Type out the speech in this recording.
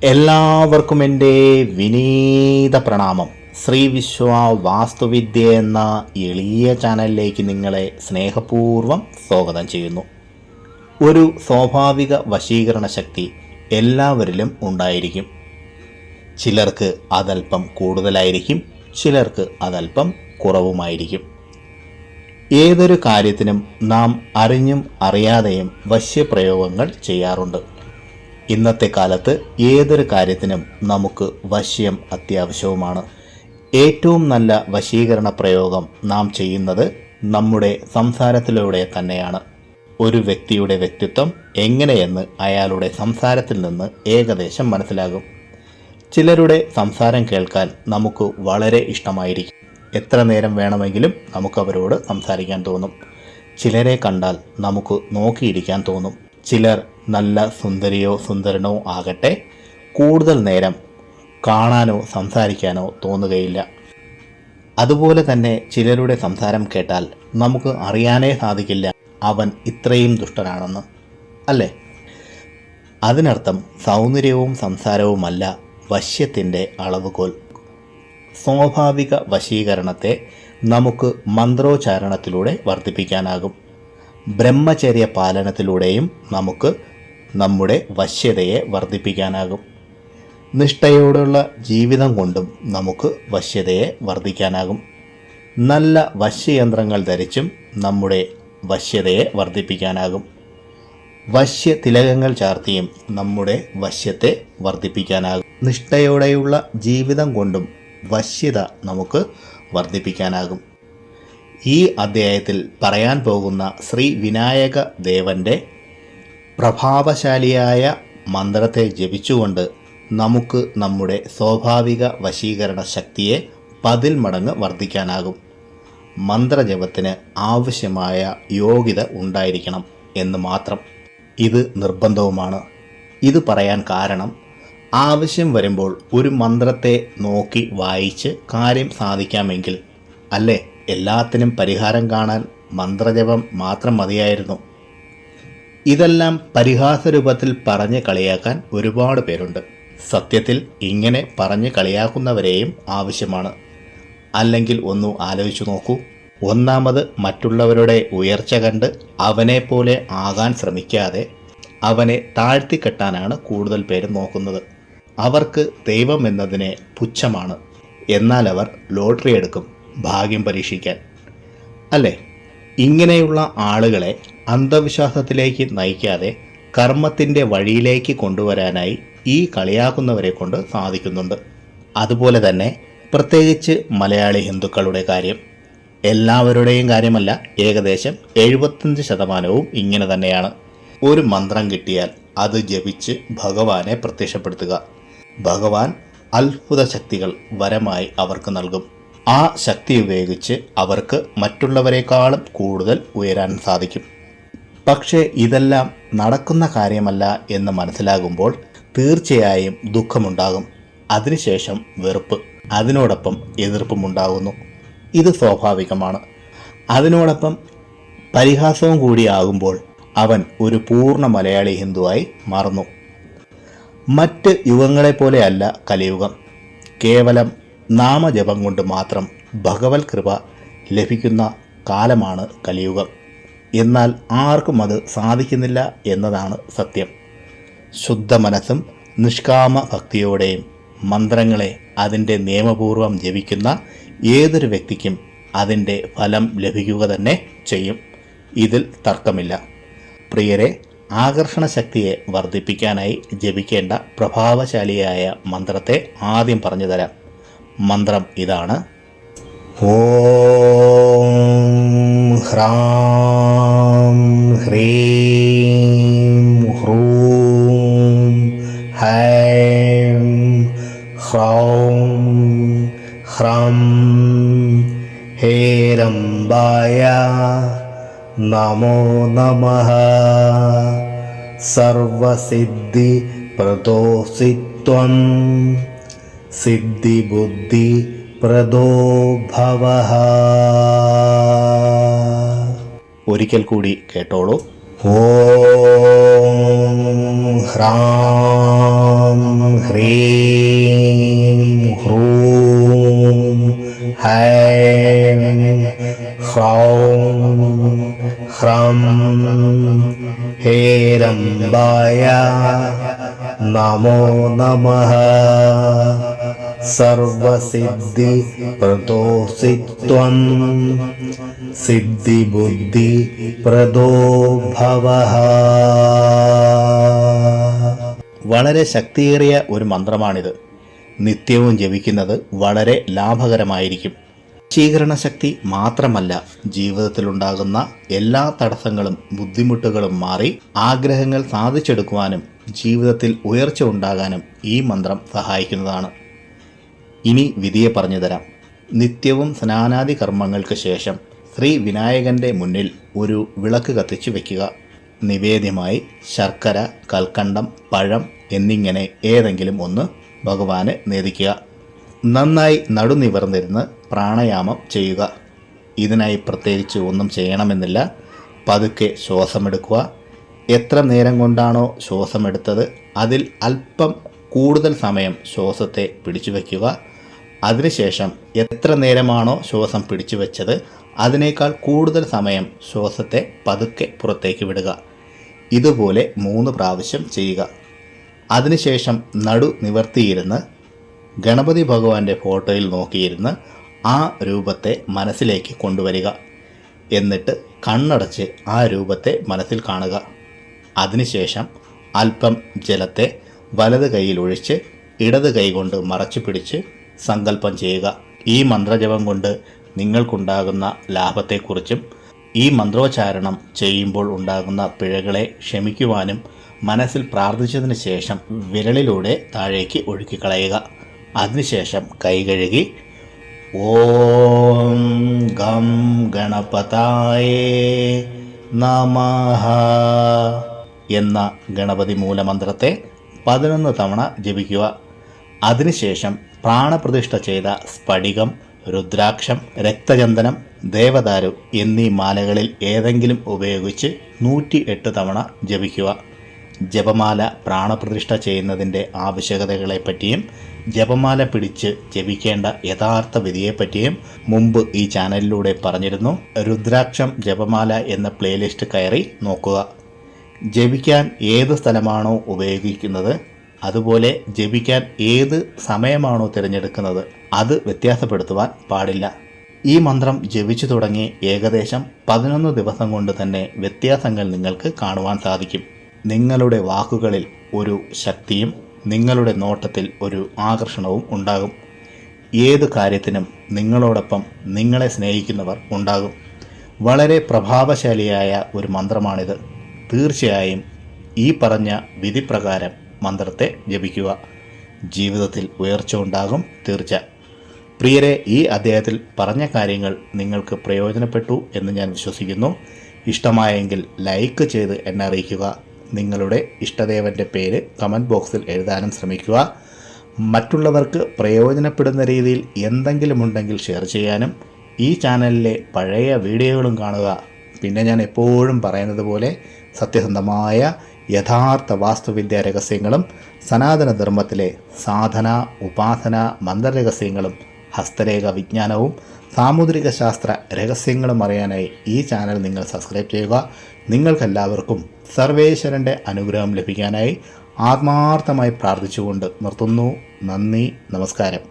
എല്ലാവർക്കും എൻ്റെ വിനീത പ്രണാമം. ശ്രീ വിശ്വ വാസ്തുവിദ്യ എന്ന എളിയ ചാനലിലേക്ക് നിങ്ങളെ സ്നേഹപൂർവ്വം സ്വാഗതം ചെയ്യുന്നു. ഒരു സ്വാഭാവിക വശീകരണ ശക്തി എല്ലാവരിലും ഉണ്ടായിരിക്കും. ചിലർക്ക് അതല്പം കൂടുതലായിരിക്കും, ചിലർക്ക് അതല്പം കുറവുമായിരിക്കും. ഏതൊരു കാര്യത്തിനും നാം അറിഞ്ഞും അറിയാതെയും വശ്യപ്രയോഗങ്ങൾ ചെയ്യാറുണ്ട്. ഇന്നത്തെ കാലത്ത് ഏതൊരു കാര്യത്തിനും നമുക്ക് വശ്യം അത്യാവശ്യവുമാണ്. ഏറ്റവും നല്ല വശീകരണ പ്രയോഗം നാം ചെയ്യുന്നത് നമ്മുടെ സംസാരത്തിലൂടെ തന്നെയാണ്. ഒരു വ്യക്തിയുടെ വ്യക്തിത്വം എങ്ങനെയെന്ന് അയാളുടെ സംസാരത്തിൽ നിന്ന് ഏകദേശം മനസ്സിലാകും. ചിലരുടെ സംസാരം കേൾക്കാൻ നമുക്ക് വളരെ ഇഷ്ടമായിരിക്കും. എത്ര നേരം വേണമെങ്കിലും നമുക്കവരോട് സംസാരിക്കാൻ തോന്നും. ചിലരെ കണ്ടാൽ നമുക്ക് നോക്കിയിരിക്കാൻ തോന്നും. ചിലർ നല്ല സുന്ദരിയോ സുന്ദരനോ ആകട്ടെ, കൂടുതൽ നേരം കാണാനോ സംസാരിക്കാനോ തോന്നുകയില്ല. അതുപോലെ തന്നെ ചിലരുടെ സംസാരം കേട്ടാൽ നമുക്ക് അറിയാനേ സാധിക്കില്ല അവൻ ഇത്രയും ദുഷ്ടനാണെന്ന്, അല്ലേ? അതിനർത്ഥം സൗന്ദര്യവും സംസാരവുമല്ല വശ്യത്തിൻ്റെ അളവുകോൽ. സ്വാഭാവിക വശീകരണത്തെ നമുക്ക് മന്ത്രോച്ചാരണത്തിലൂടെ വർദ്ധിപ്പിക്കാനാകും. ബ്രഹ്മചര്യ പാലനത്തിലൂടെയും നമുക്ക് നമ്മുടെ വശ്യതയെ വർദ്ധിപ്പിക്കാനാകും. നിഷ്ഠയോടുള്ള ജീവിതം കൊണ്ടും നമുക്ക് വശ്യതയെ വർദ്ധിക്കാനാകും. നല്ല വശ്യയന്ത്രങ്ങൾ ധരിച്ചും നമ്മുടെ വശ്യതയെ വർദ്ധിപ്പിക്കാനാകും. വശ്യ തിലകങ്ങൾ ചാർത്തിയും നമ്മുടെ വശ്യത്തെ വർദ്ധിപ്പിക്കാനാകും. നിഷ്ഠയോടെയുള്ള ജീവിതം കൊണ്ടും വശ്യത നമുക്ക് വർദ്ധിപ്പിക്കാനാകും. ഈ അധ്യായത്തിൽ പറയാൻ പോകുന്ന ശ്രീ വിനായക ദേവൻ്റെ പ്രഭാവശാലിയായ മന്ത്രത്തെ ജപിച്ചുകൊണ്ട് നമുക്ക് നമ്മുടെ സ്വാഭാവിക വശീകരണ ശക്തിയെ 10 മടങ്ങ് വർദ്ധിക്കാനാകും. മന്ത്രജപത്തിന് ആവശ്യമായ യോഗ്യത ഉണ്ടായിരിക്കണം എന്ന് മാത്രം. ഇത് നിർബന്ധവുമാണ്. ഇത് പറയാൻ കാരണം, ആവശ്യം വരുമ്പോൾ ഒരു മന്ത്രത്തെ നോക്കി വായിച്ച് കാര്യം സാധിക്കാമെങ്കിൽ അല്ലേ എല്ലാത്തിനും പരിഹാരം കാണാൻ മന്ത്രജപം മാത്രം മതിയായിരുന്നു. ഇതെല്ലാം പരിഹാസരൂപത്തിൽ പറഞ്ഞ് കളിയാക്കാൻ ഒരുപാട് പേരുണ്ട്. സത്യത്തിൽ ഇങ്ങനെ പറഞ്ഞ് കളിയാക്കുന്നവരെയും ആവശ്യമാണ്. അല്ലെങ്കിൽ ഒന്ന് ആലോചിച്ചു നോക്കൂ. ഒന്നാമത്, മറ്റുള്ളവരുടെ ഉയർച്ച കണ്ട് അവനെ പോലെ ആകാൻ ശ്രമിക്കാതെ അവനെ താഴ്ത്തിക്കെട്ടാനാണ് കൂടുതൽ പേരും നോക്കുന്നത്. അവർക്ക് ദൈവം എന്നതിനെ പുച്ഛമാണ്. എന്നാൽ അവർ ലോട്ടറി എടുക്കും ഭാഗ്യം പരീക്ഷിക്കാൻ, അല്ലേ? ഇങ്ങനെയുള്ള ആളുകളെ അന്ധവിശ്വാസത്തിലേക്ക് നയിക്കാതെ കർമ്മത്തിൻ്റെ വഴിയിലേക്ക് കൊണ്ടുവരാനായി ഈ കളിയാക്കുന്നവരെ കൊണ്ട് സാധിക്കുന്നുണ്ട്. അതുപോലെ തന്നെ പ്രത്യേകിച്ച് മലയാളി ഹിന്ദുക്കളുടെ കാര്യം, എല്ലാവരുടെയും കാര്യമല്ല, ഏകദേശം 75% ഇങ്ങനെ തന്നെയാണ്. ഒരു മന്ത്രം കിട്ടിയാൽ അത് ജപിച്ച് ഭഗവാനെ പ്രത്യക്ഷപ്പെടുത്തുക. ഭഗവാൻ അത്ഭുത ശക്തികൾ വരമായി അവർക്ക് നൽകും. ആ ശക്തി ഉപയോഗിച്ച് അവർക്ക് മറ്റുള്ളവരെക്കാളും കൂടുതൽ ഉയരാൻ സാധിക്കും. പക്ഷേ ഇതെല്ലാം നടക്കുന്ന കാര്യമല്ല എന്ന് മനസ്സിലാകുമ്പോൾ തീർച്ചയായും ദുഃഖമുണ്ടാകും. അതിനുശേഷം വെറുപ്പ്, അതിനോടൊപ്പം എതിർപ്പുമുണ്ടാകുന്നു. ഇത് സ്വാഭാവികമാണ്. അതിനോടൊപ്പം പരിഹാസവും കൂടിയാകുമ്പോൾ അവൻ ഒരു പൂർണ്ണ മലയാളി ഹിന്ദുവായി മാറുന്നു. മറ്റ് യുഗങ്ങളെപ്പോലെയല്ല കലിയുഗം. കേവലം നാമജപം കൊണ്ട് മാത്രം ഭഗവത് കൃപ ലഭിക്കുന്ന കാലമാണ് കലിയുഗം. എന്നാൽ ആർക്കും അത് സാധിക്കുന്നില്ല എന്നതാണ് സത്യം. ശുദ്ധ മനസ്സും നിഷ്കാമ ഭക്തിയോടെയും മന്ത്രങ്ങളെ അതിൻ്റെ നിയമപൂർവം ജപിക്കുന്ന ഏതൊരു വ്യക്തിക്കും അതിൻ്റെ ഫലം ലഭിക്കുക തന്നെ ചെയ്യും. ഇതിൽ തർക്കമില്ല. പ്രിയരെ, ആകർഷണ ശക്തിയെ വർദ്ധിപ്പിക്കാനായി ജപിക്കേണ്ട പ്രഭാവശാലിയായ മന്ത്രത്തെ ആദ്യം പറഞ്ഞു തരാം. മന്ത്രം ഇതാണ്: ഓം ഹ്രാം ഹ്രീം ഹ്രൂം ഹൈം ഹ്രൗം ഹ്രം ഹേരംബായ നമോ നമഃ. സർവസിദ്ധി പ്രദോസിത്വം സിദ്ധിബുദ്ധി പ്രദോ ഭവഃ. ഒരിക്കൽ കൂടി കേട്ടോളൂ. ഓം ഹ്രാം ഹ്രീം ഹ്രൂം ഹൈം ഹ്രൗം ഹ്രം ഹേരംബായ നമോ നമഃ. സർവസിദ്ധി പ്രദോസിത്വം സിദ്ധിബുദ്ധി പ്രദോ ഭവഃ. വളരെ ശക്തിയേറിയ ഒരു മന്ത്രമാണിത്. നിത്യവും ജപിക്കുന്നത് വളരെ ലാഭകരമായിരിക്കും. വശീകരണ ശക്തി മാത്രമല്ല, ജീവിതത്തിലുണ്ടാകുന്ന എല്ലാ തടസ്സങ്ങളും ബുദ്ധിമുട്ടുകളും മാറി ആഗ്രഹങ്ങൾ സാധിച്ചെടുക്കുവാനും ജീവിതത്തിൽ ഉയർച്ച ഉണ്ടാകാനും ഈ മന്ത്രം സഹായിക്കുന്നതാണ്. ഇനി വിധിയെ പറഞ്ഞു തരാം. നിത്യവും സ്നാനാദി കർമ്മങ്ങൾക്ക് ശേഷം ശ്രീ വിനായകൻ്റെ മുന്നിൽ ഒരു വിളക്ക് കത്തിച്ചു വയ്ക്കുക. നിവേദ്യമായി ശർക്കര, കൽക്കണ്ടം, പഴം എന്നിങ്ങനെ ഏതെങ്കിലും ഒന്ന് ഭഗവാന് നേദിക്കുക. നന്നായി നടുനിവർന്നിരുന്ന് പ്രാണായാമം ചെയ്യുക. ഇതിനായി പ്രത്യേകിച്ച് ഒന്നും ചെയ്യണമെന്നില്ല. പതുക്കെ ശ്വാസമെടുക്കുക. എത്ര നേരം കൊണ്ടാണോ ശ്വാസമെടുത്തത് അതിൽ അല്പം കൂടുതൽ സമയം ശ്വാസത്തെ പിടിച്ചു വയ്ക്കുക. അതിനുശേഷം എത്ര നേരമാണോ ശ്വാസം പിടിച്ചു വച്ചത് അതിനേക്കാൾ കൂടുതൽ സമയം ശ്വാസത്തെ പതുക്കെ പുറത്തേക്ക് വിടുക. ഇതുപോലെ 3 പ്രാവശ്യം ചെയ്യുക. അതിനുശേഷം നടു നിവർത്തിയിരുന്ന് ഗണപതി ഭഗവാന്റെ ഫോട്ടോയിൽ നോക്കിയിരുന്ന് ആ രൂപത്തെ മനസ്സിലേക്ക് കൊണ്ടുവരിക. എന്നിട്ട് കണ്ണടച്ച് ആ രൂപത്തെ മനസ്സിൽ കാണുക. അതിനുശേഷം അല്പം ജലത്തെ വലത് കൈയിൽ ഒഴിച്ച് ഇടത് കൈ കൊണ്ട് മറച്ചു പിടിച്ച് സങ്കല്പം ചെയ്യുക. ഈ മന്ത്രജപം കൊണ്ട് നിങ്ങൾക്കുണ്ടാകുന്ന ലാഭത്തെക്കുറിച്ചും ഈ മന്ത്രോച്ചാരണം ചെയ്യുമ്പോൾ ഉണ്ടാകുന്ന പിഴകളെ ക്ഷമിക്കുവാനും മനസ്സിൽ പ്രാർത്ഥിച്ചതിന് ശേഷം വിരലിലൂടെ താഴേക്ക് ഒഴുക്കിക്കളയുക. അതിനുശേഷം കൈ കഴുകി ഓം ഗം ഗണപതായേ നമഃ എന്ന ഗണപതി മൂലമന്ത്രത്തെ 11 തവണ ജപിക്കുക. അതിനുശേഷം പ്രാണപ്രതിഷ്ഠ ചെയ്ത സ്ഫടികം, രുദ്രാക്ഷം, രക്തചന്ദനം, ദേവദാരു എന്നീ മാലകളിൽ ഏതെങ്കിലും ഉപയോഗിച്ച് 108 തവണ ജപിക്കുക. ജപമാല പ്രാണപ്രതിഷ്ഠ ചെയ്യുന്നതിൻ്റെ ആവശ്യകതകളെപ്പറ്റിയും ജപമാല പിടിച്ച് ജപിക്കേണ്ട യഥാർത്ഥ വിധിയെപ്പറ്റിയും മുമ്പ് ഈ ചാനലിലൂടെ പറഞ്ഞിരുന്നു. രുദ്രാക്ഷം ജപമാല എന്ന പ്ലേലിസ്റ്റ് കയറി നോക്കുക. ജപിക്കാൻ ഏത് സ്ഥലമാണോ ഉപയോഗിക്കുന്നത് അതുപോലെ ജപിക്കാൻ ഏത് സമയമാണോ തിരഞ്ഞെടുക്കുന്നത് അത് വ്യത്യാസപ്പെടുത്തുവാൻ പാടില്ല. ഈ മന്ത്രം ജപിച്ചു തുടങ്ങി ഏകദേശം 11 ദിവസം കൊണ്ട് തന്നെ വ്യത്യാസങ്ങൾ നിങ്ങൾക്ക് കാണുവാൻ സാധിക്കും. നിങ്ങളുടെ വാക്കുകളിൽ ഒരു ശക്തിയും നിങ്ങളുടെ നോട്ടത്തിൽ ഒരു ആകർഷണവും ഉണ്ടാകും. ഏത് കാര്യത്തിനും നിങ്ങളോടൊപ്പം നിങ്ങളെ സ്നേഹിക്കുന്നവർ ഉണ്ടാകും. വളരെ പ്രഭാവശാലിയായ ഒരു മന്ത്രമാണിത്. തീർച്ചയായും ഈ പറഞ്ഞ വിധിപ്രകാരം മന്ത്രത്തെ ജപിക്കുക. ജീവിതത്തിൽ ഉയർച്ച ഉണ്ടാകും തീർച്ച. പ്രിയരെ, ഈ അധ്യായത്തിൽ പറഞ്ഞ കാര്യങ്ങൾ നിങ്ങൾക്ക് പ്രയോജനപ്പെട്ടു എന്ന് ഞാൻ വിശ്വസിക്കുന്നു. ഇഷ്ടമായെങ്കിൽ ലൈക്ക് ചെയ്ത് എന്നെ അറിയിക്കുക. നിങ്ങളുടെ ഇഷ്ടദേവൻ്റെ പേര് കമൻറ്റ് ബോക്സിൽ എഴുതാനും ശ്രമിക്കുക. മറ്റുള്ളവർക്ക് പ്രയോജനപ്പെടുന്ന രീതിയിൽ എന്തെങ്കിലും ഉണ്ടെങ്കിൽ ഷെയർ ചെയ്യാനും ഈ ചാനലിലെ പഴയ വീഡിയോകളും കാണുക. പിന്നെ ഞാൻ എപ്പോഴും പറയുന്നത് പോലെ സത്യസന്ധമായ യഥാർത്ഥ വാസ്തുവിദ്യാ രഹസ്യങ്ങളും സനാതനധർമ്മത്തിലെ സാധന, ഉപാസന, മന്ത്രരഹസ്യങ്ങളും ഹസ്തരേഖ വിജ്ഞാനവും സാമുദ്രിക ശാസ്ത്ര രഹസ്യങ്ങളും അറിയാനായി ഈ ചാനൽ നിങ്ങൾ സബ്സ്ക്രൈബ് ചെയ്യുക. നിങ്ങൾക്കെല്ലാവർക്കും സർവേശ്വരൻ്റെ അനുഗ്രഹം ലഭിക്കാനായി ആത്മാർത്ഥമായി പ്രാർത്ഥിച്ചുകൊണ്ട് നിർത്തുന്നു. നന്ദി, നമസ്കാരം.